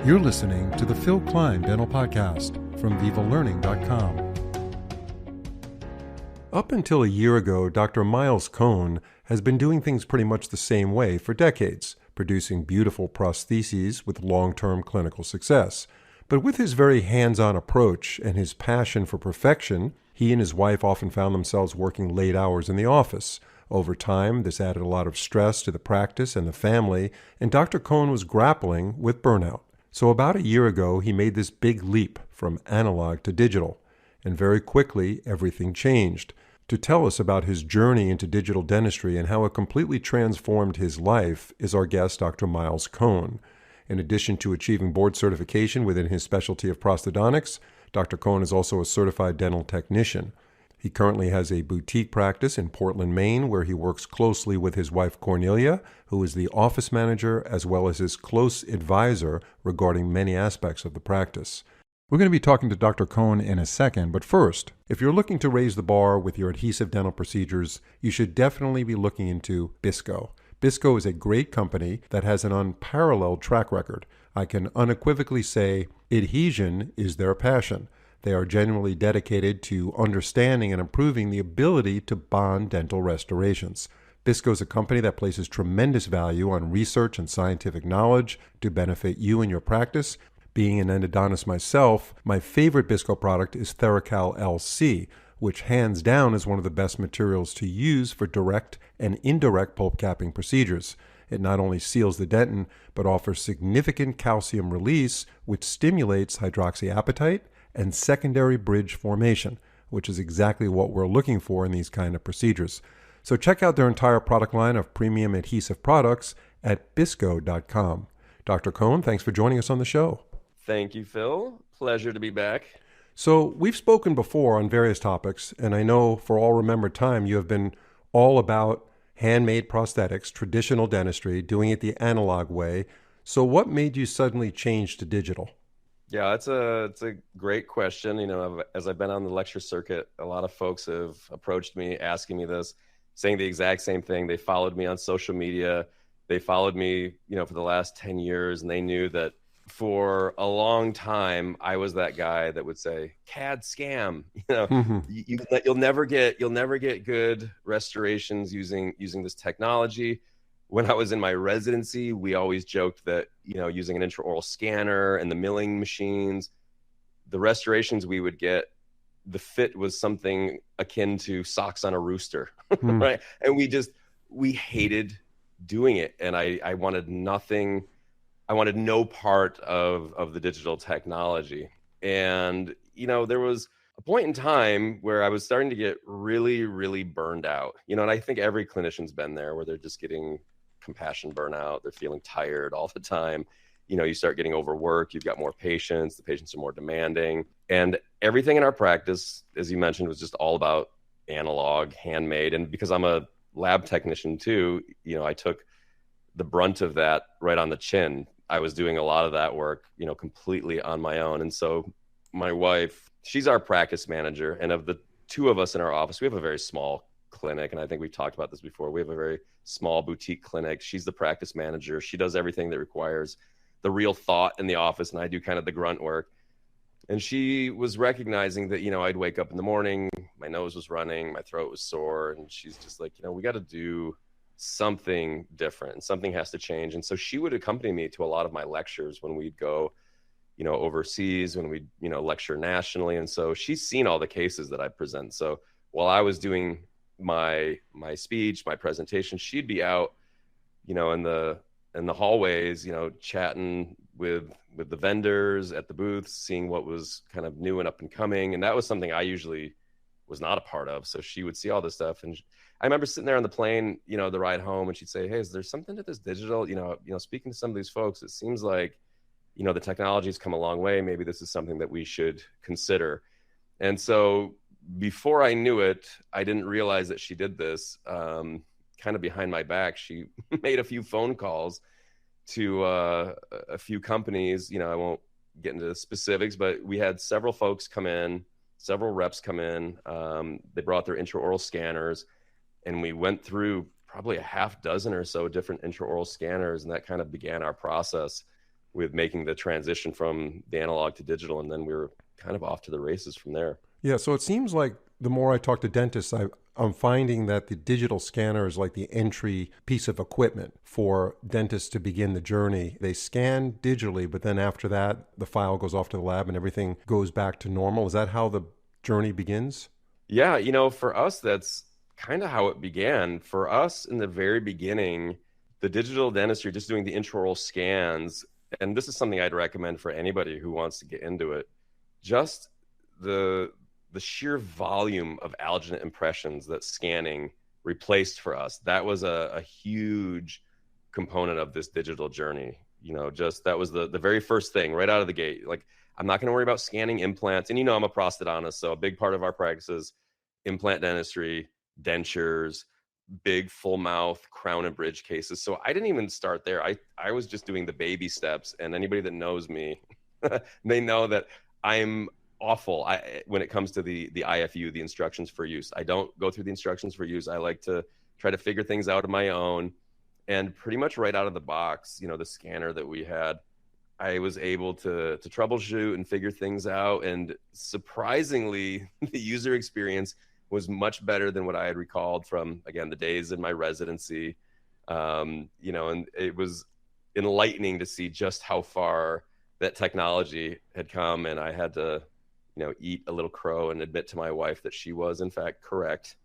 You're listening to the Phil Klein Dental Podcast from VivaLearning.com. Up until a year ago, Dr. Miles Cohn has been doing things pretty much the same way for decades, producing beautiful prostheses with long-term clinical success. But with his very hands-on approach and his passion for perfection, he and his wife often found themselves working late hours in the office. Over time, this added a lot of stress to the practice and the family, and Dr. Cohn was grappling with burnout. So about a year ago, he made this big leap from analog to digital, and very quickly, everything changed. To tell us about his journey into digital dentistry and how it completely transformed his life is our guest, Dr. Miles Cohn. In addition to achieving board certification within his specialty of prosthodontics, Dr. Cohn is also a certified dental technician. He currently has a boutique practice in Portland, Maine, where he works closely with his wife, Cornelia, who is the office manager as well as his close advisor regarding many aspects of the practice. We're going to be talking to Dr. Cohn in a second, but first, if you're looking to raise the bar with your adhesive dental procedures, you should definitely be looking into Bisco. Bisco is a great company that has an unparalleled track record. I can unequivocally say adhesion is their passion. They are genuinely dedicated to understanding and improving the ability to bond dental restorations. Bisco is a company that places tremendous value on research and scientific knowledge to benefit you and your practice. Being an endodontist myself, my favorite Bisco product is Theracal LC, which hands down is one of the best materials to use for direct and indirect pulp capping procedures. It not only seals the dentin, but offers significant calcium release, which stimulates hydroxyapatite and secondary bridge formation, which is exactly what we're looking for in these kind of procedures. So check out their entire product line of premium adhesive products at bisco.com. Dr. Cohn, thanks for joining us on the show. Thank you, Phil. Pleasure to be back. So we've spoken before on various topics, and I know for all remembered time you have been all about handmade prosthetics, traditional dentistry, doing it the analog way. So what made you suddenly change to digital? Yeah, it's a great question. You know, as I've been on the lecture circuit, a lot of folks have approached me asking me this, saying the exact same thing. They followed me on social media. They followed me, for the last 10 years, and they knew that for a long time, I was that guy that would say CAD scam. You'll never get good restorations using this technology. When I was in my residency, we always joked that, using an intraoral scanner and the milling machines, the restorations we would get, the fit was something akin to socks on a rooster, right? And we hated doing it. And I wanted nothing. I wanted no part of the digital technology. And, there was a point in time where I was starting to get really, really burned out, and I think every clinician's been there where they're just getting compassion burnout. They're feeling tired all the time. You start getting overworked. You've got more patients. The patients are more demanding. And everything in our practice, as you mentioned, was just all about analog, handmade. And because I'm a lab technician too, I took the brunt of that right on the chin. I was doing a lot of that work, completely on my own. And so my wife, she's our practice manager. And of the two of us in our office, we have a very small clinic. And I think we've talked about this before. We have a very small boutique clinic. She's the practice manager. She does everything that requires the real thought in the office. And I do kind of the grunt work. And she was recognizing that, I'd wake up in the morning, my nose was running, my throat was sore. And she's just like, we got to do something different. Something has to change. And so she would accompany me to a lot of my lectures when we'd go, overseas, when we'd, lecture nationally. And so she's seen all the cases that I present. So while I was doing my speech, my presentation, she'd be out, in the hallways, chatting with the vendors at the booths, seeing what was kind of new and up and coming. And that was something I usually was not a part of. So she would see all this stuff. And I remember sitting there on the plane, the ride home, and she'd say, "Hey, is there something to this digital? Speaking to some of these folks, it seems like, the technology's come a long way. Maybe this is something that we should consider." And so before I knew it, I didn't realize that she did this kind of behind my back. She made a few phone calls to a few companies. I won't get into the specifics, but we had several folks come in, several reps come in. They brought their intraoral scanners, and we went through probably a half dozen or so different intraoral scanners. And that kind of began our process with making the transition from the analog to digital. And then we were kind of off to the races from there. Yeah, so it seems like the more I talk to dentists, I'm finding that the digital scanner is like the entry piece of equipment for dentists to begin the journey. They scan digitally, but then after that, the file goes off to the lab and everything goes back to normal. Is that how the journey begins? Yeah, you know, for us, that's kind of how it began. For us in the very beginning, the digital dentistry, just doing the intraoral scans, and this is something I'd recommend for anybody who wants to get into it, just the sheer volume of alginate impressions that scanning replaced for us. That was a huge component of this digital journey. You know, just that was the very first thing right out of the gate. Like, I'm not going to worry about scanning implants. And, you know, I'm a prosthodontist, so a big part of our practice is implant dentistry, dentures, big full mouth crown and bridge cases. So I didn't even start there. I was just doing the baby steps. And anybody that knows me, they know that I'm awful when it comes to the IFU, the instructions for use. I don't go through the instructions for use. I like to try to figure things out on my own. And pretty much right out of the box, you know, the scanner that we had, I was able to troubleshoot and figure things out. And surprisingly, the user experience was much better than what I had recalled from, again, the days in my residency. You know, and it was enlightening to see just how far that technology had come. And I had to, you know, eat a little crow and admit to my wife that she was in fact correct.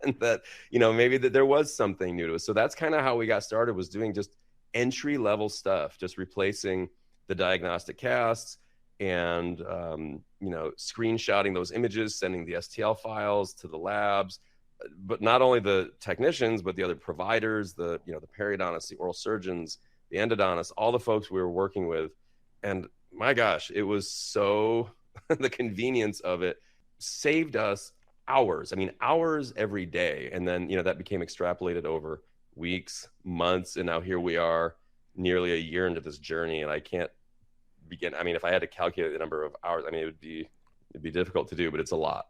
And that, you know, maybe that there was something new to us. So that's kind of how we got started, was doing just entry level stuff, just replacing the diagnostic casts and, you know, screenshotting those images, sending the STL files to the labs, but not only the technicians, but the other providers, the, you know, the periodontists, the oral surgeons, the endodontists, all the folks we were working with. And my gosh, it was so the convenience of it saved us hours. I mean, hours every day. And then, you know, that became extrapolated over weeks, months. And now here we are nearly a year into this journey. And I can't begin. I mean, if I had to calculate the number of hours, I mean, it'd be difficult to do, but it's a lot.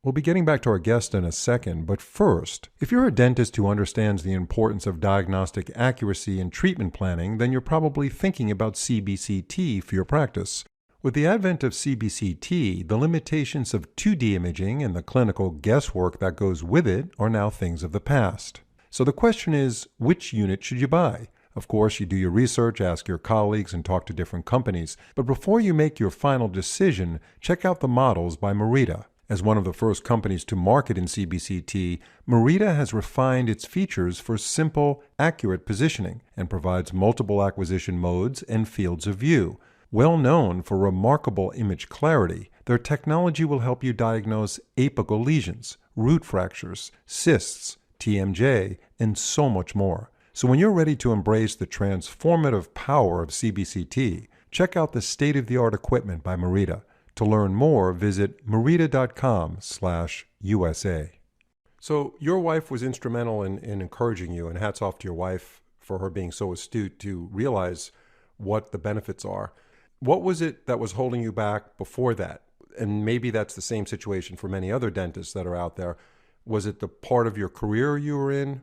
We'll be getting back to our guest in a second, but first, if you're a dentist who understands the importance of diagnostic accuracy in treatment planning, then you're probably thinking about CBCT for your practice. With the advent of CBCT, the limitations of 2D imaging and the clinical guesswork that goes with it are now things of the past. So the question is, which unit should you buy? Of course, you do your research, ask your colleagues, and talk to different companies. But before you make your final decision, check out the models by Merida. As one of the first companies to market in CBCT, Merida has refined its features for simple, accurate positioning and provides multiple acquisition modes and fields of view. Well known for remarkable image clarity, their technology will help you diagnose apical lesions, root fractures, cysts, TMJ, and so much more. So when you're ready to embrace the transformative power of CBCT, check out the state-of-the-art equipment by Merida. To learn more, visit merida.com/USA. So your wife was instrumental in encouraging you, and hats off to your wife for her being so astute to realize what the benefits are. What was it that was holding you back before that? And maybe that's the same situation for many other dentists that are out there. Was it the part of your career you were in?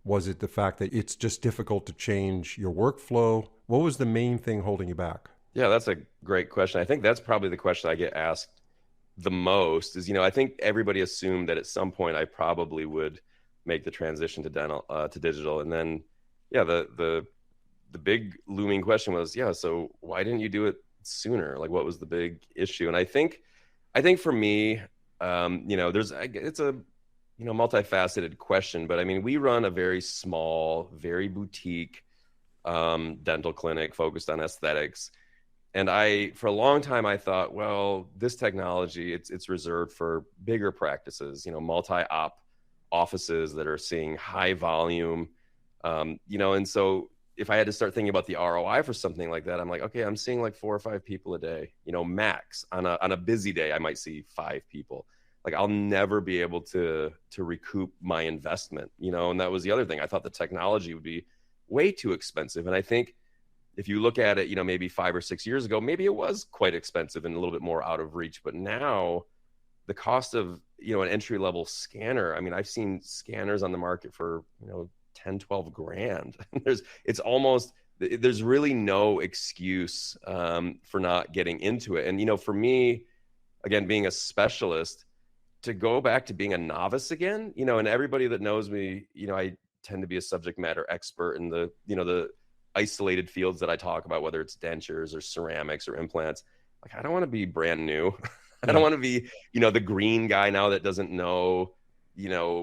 Was it the fact that it's just difficult to change your workflow? What was the main thing holding you back? Yeah, that's a great question. I think that's probably the question I get asked the most is, you know, I think everybody assumed that at some point I probably would make the transition to digital. And then, yeah, the big looming question was, yeah, so why didn't you do it sooner? Like, what was the big issue? And I think for me, you know, it's a, you know, multifaceted question, but I mean, we run a very small, very boutique dental clinic focused on aesthetics. And for a long time, I thought, well, this technology, it's reserved for bigger practices, you know, multi-op offices that are seeing high volume, you know, and so if I had to start thinking about the ROI for something like that, I'm like, okay, I'm seeing like 4 or 5 people a day, you know, max. On a busy day, I might see 5 people. Like, I'll never be able to recoup my investment, you know, and that was the other thing. I thought the technology would be way too expensive. And I think if you look at it, you know, maybe 5 or 6 years ago, maybe it was quite expensive and a little bit more out of reach. But now the cost of an entry level scanner. I mean, I've seen scanners on the market for, 10, 12 grand. There's really no excuse for not getting into it. And, for me, again, being a specialist, to go back to being a novice again, and everybody that knows me, I tend to be a subject matter expert in the isolated fields that I talk about, whether it's dentures or ceramics or implants. Like, I don't want to be brand new. I don't want to be, the green guy now that doesn't know,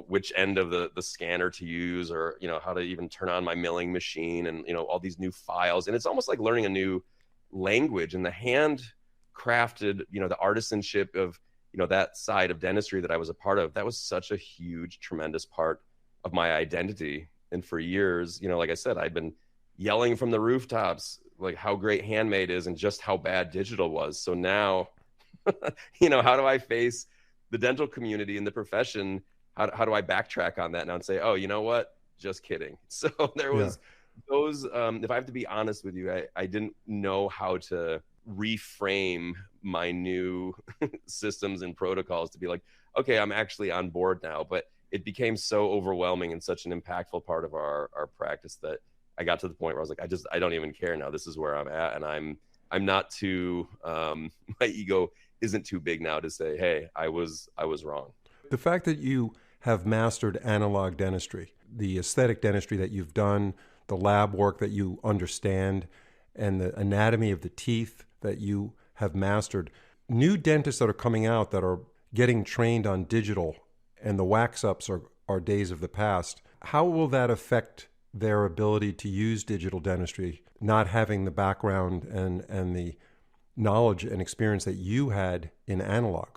which end of the scanner to use, or, how to even turn on my milling machine, and, all these new files. And it's almost like learning a new language, and the handcrafted, the artisanship of, that side of dentistry that I was a part of. That was such a huge, tremendous part of my identity. And for years, like I said, I'd been yelling from the rooftops, like how great handmade is and just how bad digital was. So now, how do I face the dental community and the profession? How do I backtrack on that now and say, oh, you know what? Just kidding. So there was those, if I have to be honest with you, I didn't know how to reframe my new systems and protocols to be like, okay, I'm actually on board now. But it became so overwhelming and such an impactful part of our practice that I got to the point where I was like, I don't even care now. This is where I'm at. And I'm not too, my ego isn't too big now to say, hey, I was wrong. The fact that you have mastered analog dentistry, the aesthetic dentistry that you've done, the lab work that you understand, and the anatomy of the teeth that you have mastered, new dentists that are coming out that are getting trained on digital and the wax-ups are days of the past, how will that affect their ability to use digital dentistry, not having the background and the knowledge and experience that you had in analog?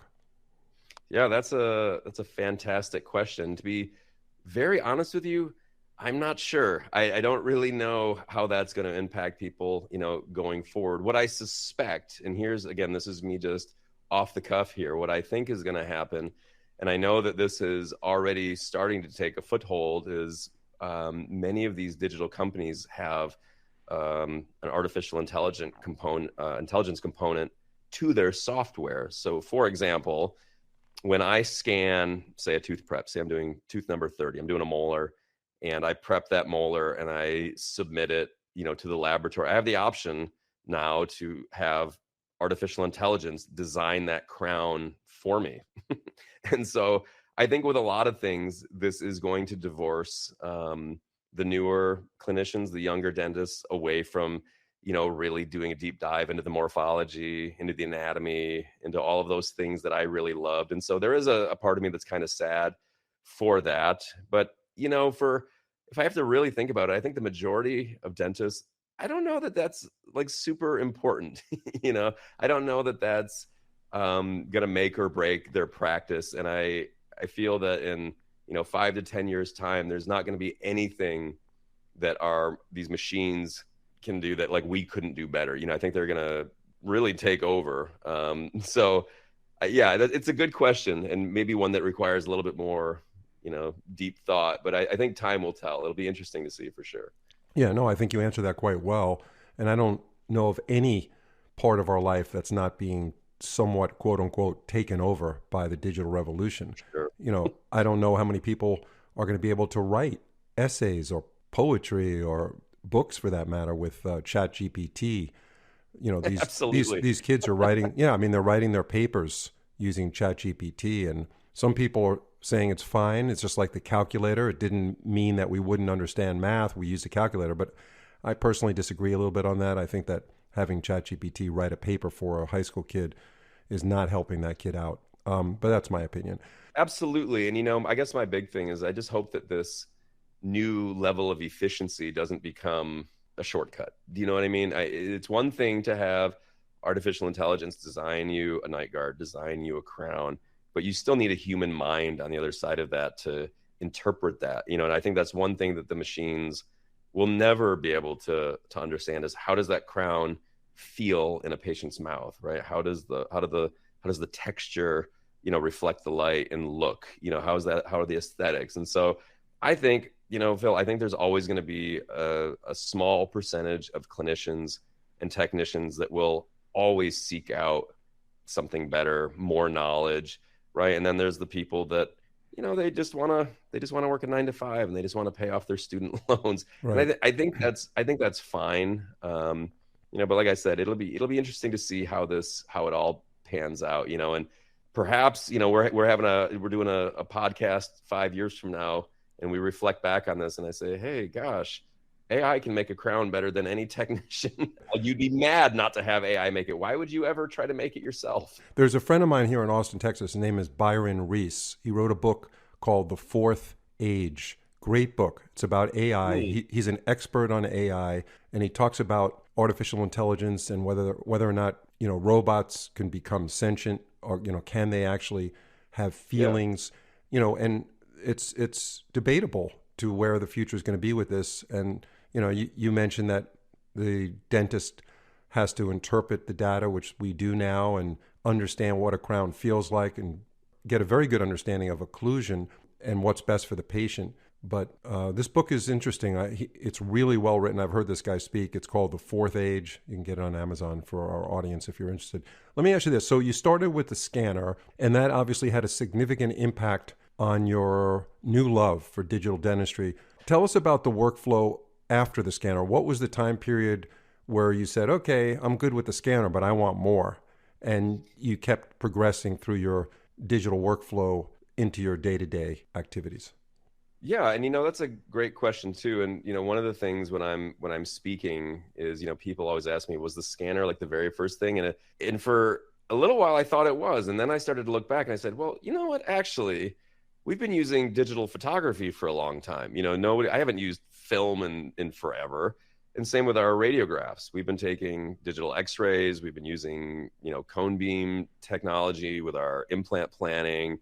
Yeah, that's a fantastic question. To be very honest with you, I'm not sure. I don't really know how that's going to impact people, going forward. What I suspect, and this is me just off the cuff here, what I think is going to happen, and I know that this is already starting to take a foothold, is many of these digital companies have an artificial intelligence component to their software. So, for example, when I scan, say, a tooth prep, say I'm doing tooth number 30, I'm doing a molar, and I prep that molar and I submit it, to the laboratory. I have the option now to have artificial intelligence design that crown for me. And so I think with a lot of things, this is going to divorce the newer clinicians, the younger dentists, away from, really doing a deep dive into the morphology, into the anatomy, into all of those things that I really loved. And so there is a part of me that's kind of sad for that. But, if I have to really think about it, I think the majority of dentists, I don't know that that's like super important. I don't know that that's going to make or break their practice. And I feel that in 5 to 10 years time, there's not going to be anything that these machines can do that like we couldn't do better. I think they're going to really take over. It's a good question, and maybe one that requires a little bit more deep thought, but I think time will tell. It'll be interesting to see for sure. Yeah, no, I think you answered that quite well. And I don't know of any part of our life that's not being somewhat, quote unquote, taken over by the digital revolution. Sure. I don't know how many people are going to be able to write essays or poetry or books for that matter with ChatGPT. These kids are writing. Yeah, I mean, they're writing their papers using ChatGPT, and some people are saying it's fine. It's just like the calculator. It didn't mean that we wouldn't understand math. We used a calculator, but I personally disagree a little bit on that. I think that having ChatGPT write a paper for a high school kid is not helping that kid out. But that's my opinion. Absolutely. And, I guess my big thing is I just hope that this new level of efficiency doesn't become a shortcut. Do you know what I mean? It's one thing to have artificial intelligence design you a night guard, design you a crown, but you still need a human mind on the other side of that to interpret that. And I think that's one thing that the machines will never be able to understand is how does that crown feel in a patient's mouth, right? How does the texture, reflect the light and look, how are the aesthetics? And so I think, Phil, I think there's always going to be a small percentage of clinicians and technicians that will always seek out something better, more knowledge, right? And then there's the people that, they just want to work a 9 to 5 and they just want to pay off their student loans. Right. And I think that's fine. But like I said, it'll be interesting to see how it all pans out, and perhaps, we're doing a podcast 5 years from now and we reflect back on this and I say, hey, gosh, AI can make a crown better than any technician. You'd be mad not to have AI make it. Why would you ever try to make it yourself? There's a friend of mine here in Austin, Texas. His name is Byron Reese. He wrote a book called The Fourth Age. Great book. It's about AI. He's an expert on AI, and he talks about artificial intelligence and whether or not, robots can become sentient, or, can they actually have feelings, and it's debatable to where the future is going to be with this. And, you mentioned that the dentist has to interpret the data, which we do now, and understand what a crown feels like and get a very good understanding of occlusion and what's best for the patient. But this book is interesting. It's really well written. I've heard this guy speak. It's called The Fourth Age. You can get it on Amazon for our audience if you're interested. Let me ask you this. So you started with the scanner, and that obviously had a significant impact on your new love for digital dentistry. Tell us about the workflow after the scanner. What was the time period where you said, okay, I'm good with the scanner, but I want more? And you kept progressing through your digital workflow into your day-to-day activities. Yeah, and that's a great question too. And one of the things when I'm speaking is, people always ask me, was the scanner like the very first thing? And for a little while I thought it was, and then I started to look back and I said, well, you know what? Actually, we've been using digital photography for a long time. I haven't used film in forever. And same with our radiographs. We've been taking digital x-rays. We've been using, cone beam technology with our implant planning.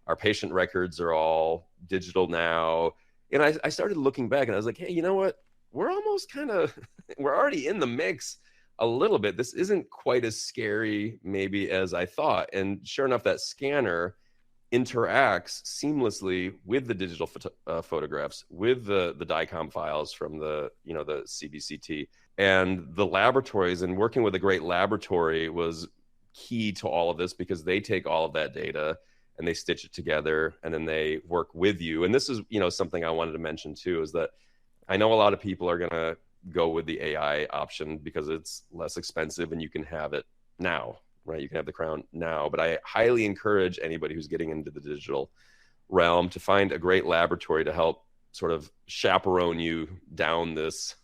Our patient records are all digital now. And I started looking back and I was like, hey, you know what? We're almost we're already in the mix a little bit. This isn't quite as scary maybe as I thought. And sure enough, that scanner interacts seamlessly with the digital photographs, with the DICOM files from the CBCT, and the laboratories. And working with a great laboratory was key to all of this, because they take all of that data and they stitch it together and then they work with you. And this is, something I wanted to mention too, is that I know a lot of people are going to go with the AI option because it's less expensive and you can have it now, right? You can have the crown now. But I highly encourage anybody who's getting into the digital realm to find a great laboratory to help sort of chaperone you down this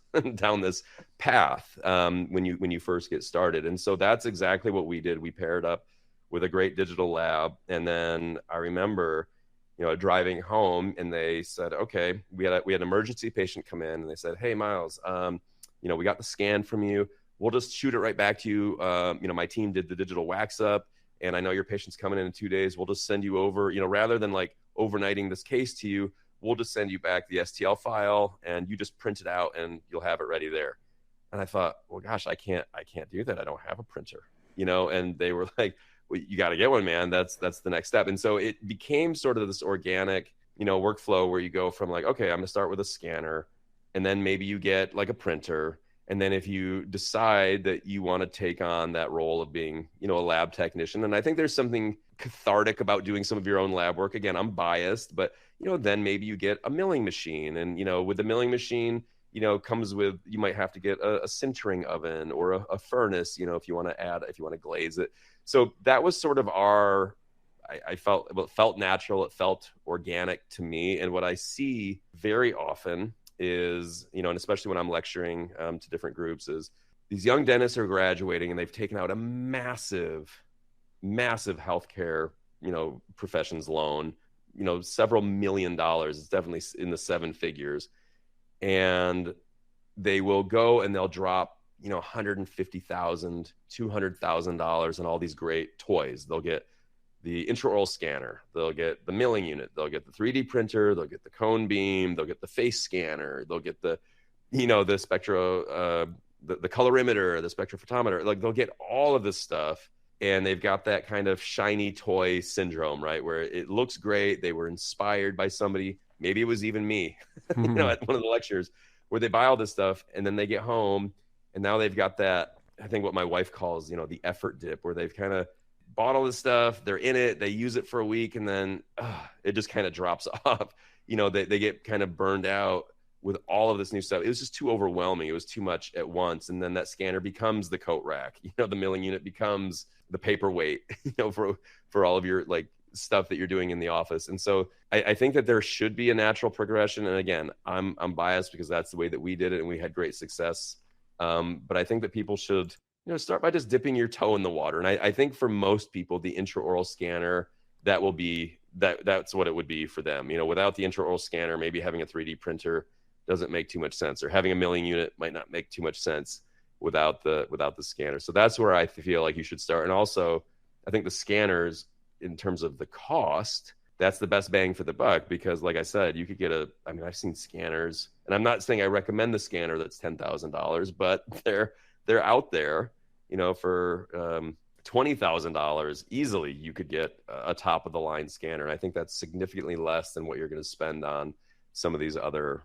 path when you first get started. And so that's exactly what we did. We paired up with a great digital lab. And then I remember, driving home, and they said, okay, we had an emergency patient come in, and they said, hey, Miles, we got the scan from you. We'll just shoot it right back to you. My team did the digital wax up, and I know your patient's coming in 2 days. We'll just send you over, rather than like overnighting this case to you, we'll just send you back the STL file and you just print it out and you'll have it ready there. And I thought, well, gosh, I can't do that. I don't have a printer, and they were like, well, you got to get one, man. That's the next step. And so it became sort of this organic, workflow where you go from like, okay, I'm going to start with a scanner, and then maybe you get like a printer. And then if you decide that you want to take on that role of being, a lab technician, and I think there's something cathartic about doing some of your own lab work. Again, I'm biased, but, then maybe you get a milling machine, and, with the milling machine, comes with, you might have to get a sintering oven or a furnace, if you want to glaze it. So that was sort of I felt it felt natural. It felt organic to me. And what I see very often is, and especially when I'm lecturing to different groups, is these young dentists are graduating and they've taken out a massive healthcare, professions loan, several $1 million. It's definitely in the 7 figures. And they will go and they'll drop, $150,000, $200,000 on all these great toys. They'll get the intraoral scanner, they'll get the milling unit, they'll get the 3D printer, they'll get the cone beam, they'll get the face scanner, they'll get the, the spectro, the colorimeter, the spectrophotometer. Like they'll get all of this stuff, and they've got that kind of shiny toy syndrome, right? Where it looks great. They were inspired by somebody. Maybe it was even me, at one of the lectures, where they buy all this stuff and then they get home and now they've got that, I think what my wife calls, the effort dip, where they've kind of bought all this stuff, they're in it, they use it for a week, and then it just kind of drops off. They get kind of burned out with all of this new stuff. It was just too overwhelming. It was too much at once. And then that scanner becomes the coat rack, the milling unit becomes the paperweight, for all of your like stuff that you're doing in the office. And so I think that there should be a natural progression. And again, I'm biased because that's the way that we did it and we had great success. But I think that people should, start by just dipping your toe in the water. And I think for most people, the intraoral scanner, that's what it would be for them. Without the intraoral scanner, maybe having a 3D printer doesn't make too much sense, or having a milling unit might not make too much sense without the scanner. So that's where I feel like you should start. And also, I think the scanners, in terms of the cost, that's the best bang for the buck, because like I said, you could get I've seen scanners, and I'm not saying I recommend the scanner that's $10,000, but they're out there, for $20,000 easily. You could get a top of the line scanner. And I think that's significantly less than what you're going to spend on some of these other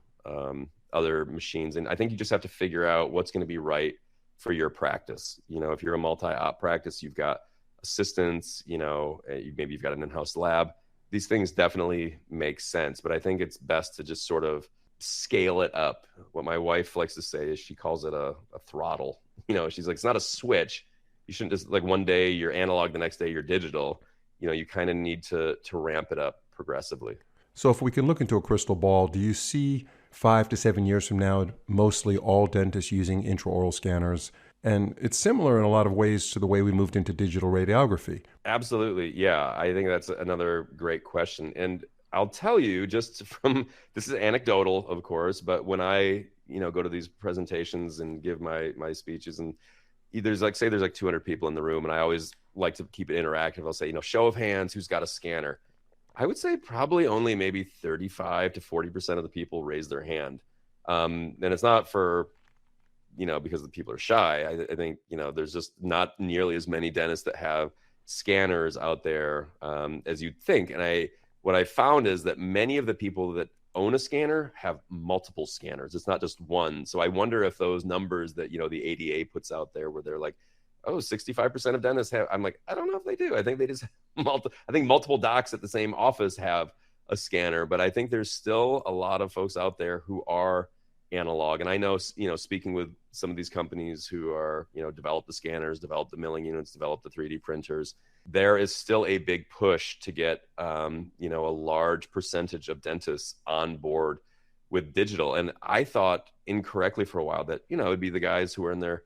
machines. And I think you just have to figure out what's going to be right for your practice. If you're a multi-op practice, you've got assistants, maybe you've got an in-house lab. These things definitely make sense, but I think it's best to just sort of scale it up. What my wife likes to say is, she calls it a throttle. She's like, it's not a switch. You shouldn't just like one day you're analog, the next day you're digital. You kind of need to ramp it up progressively. So if we can look into a crystal ball, do you see 5 to 7 years from now, mostly all dentists using intraoral scanners? And it's similar in a lot of ways to the way we moved into digital radiography. Absolutely. Yeah. I think that's another great question. And I'll tell you, just from, this is anecdotal, of course, but when I, go to these presentations and give my speeches, and there's like 200 people in the room, and I always like to keep it interactive. I'll say, show of hands, who's got a scanner? I would say probably only maybe 35 to 40% of the people raise their hand. And it's not for, because the people are shy. I think, there's just not nearly as many dentists that have scanners out there as you'd think. And what I found is that many of the people that own a scanner have multiple scanners. It's not just one. So I wonder if those numbers that, the ADA puts out there, where they're like, oh, 65% of dentists have, I'm like, I don't know if they do. I think they just, I think multiple docs at the same office have a scanner, but I think there's still a lot of folks out there who are analog. And I know, speaking with some of these companies who are, develop the scanners, develop the milling units, develop the 3D printers, there is still a big push to get, a large percentage of dentists on board with digital. And I thought incorrectly for a while that, it'd be the guys who are in their,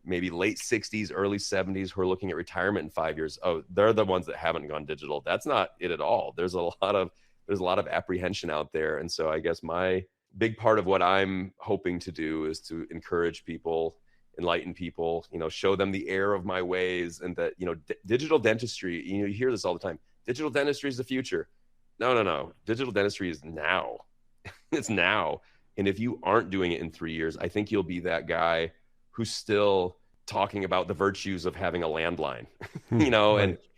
maybe late 60s, early 70s, who are looking at retirement in 5 years. Oh, they're the ones that haven't gone digital. That's not it at all. There's a lot of apprehension out there. And so I guess my big part of what I'm hoping to do is to encourage people, enlighten people, show them the error of my ways, and that, digital dentistry, you hear this all the time. Digital dentistry is the future. No. Digital dentistry is now. It's now. And if you aren't doing it in 3 years, I think you'll be that guy who's still talking about the virtues of having a landline,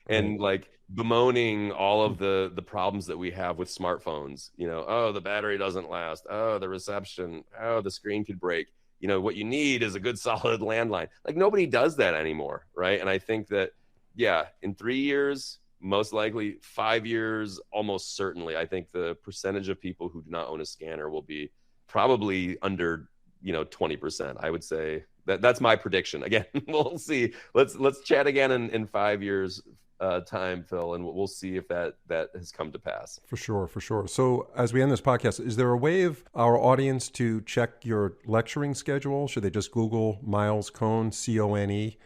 and like bemoaning all of the problems that we have with smartphones. Oh, the battery doesn't last. Oh, the reception. Oh, the screen could break. What you need is a good solid landline. Like, nobody does that anymore, right? And I think that, in 3 years, most likely 5 years, almost certainly, I think the percentage of people who do not own a scanner will be probably under 20%. I would say that's my prediction. Again, we'll see. Let's chat again in 5 years time, Phil, and we'll see if that has come to pass. For sure. So as we end this podcast, is there a way of our audience to check your lecturing schedule? Should they just Google Miles Cone, C-O-N-E,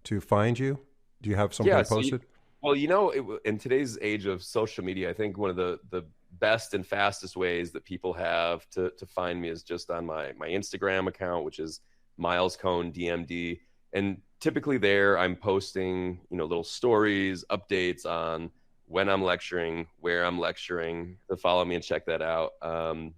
to find you? Do you have something posted? In today's age of social media, I think one of the best and fastest ways that people have to find me is just on my Instagram account, which is Miles Cone DMD. And typically there I'm posting, little stories, updates on when I'm lecturing, where I'm lecturing. To follow me and check that out. And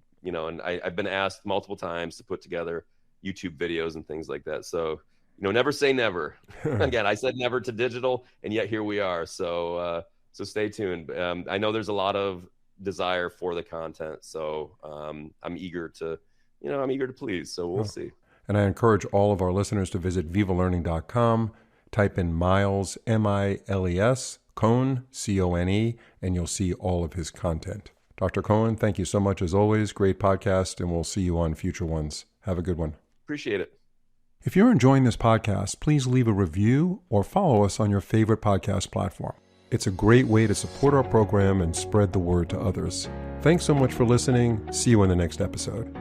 I've been asked multiple times to put together YouTube videos and things like that. So, never say never. Again, I said never to digital, and yet here we are. So stay tuned. I know there's a lot of desire for the content. So I'm eager to please. So we'll see. And I encourage all of our listeners to visit vivalearning.com, Type in Miles, M-I-L-E-S, Cohn, C-O-N-E, and you'll see all of his content. Dr. Cohen, thank you so much as always. Great podcast, and we'll see you on future ones. Have a good one. Appreciate it. If you're enjoying this podcast, please leave a review or follow us on your favorite podcast platform. It's a great way to support our program and spread the word to others. Thanks so much for listening. See you in the next episode.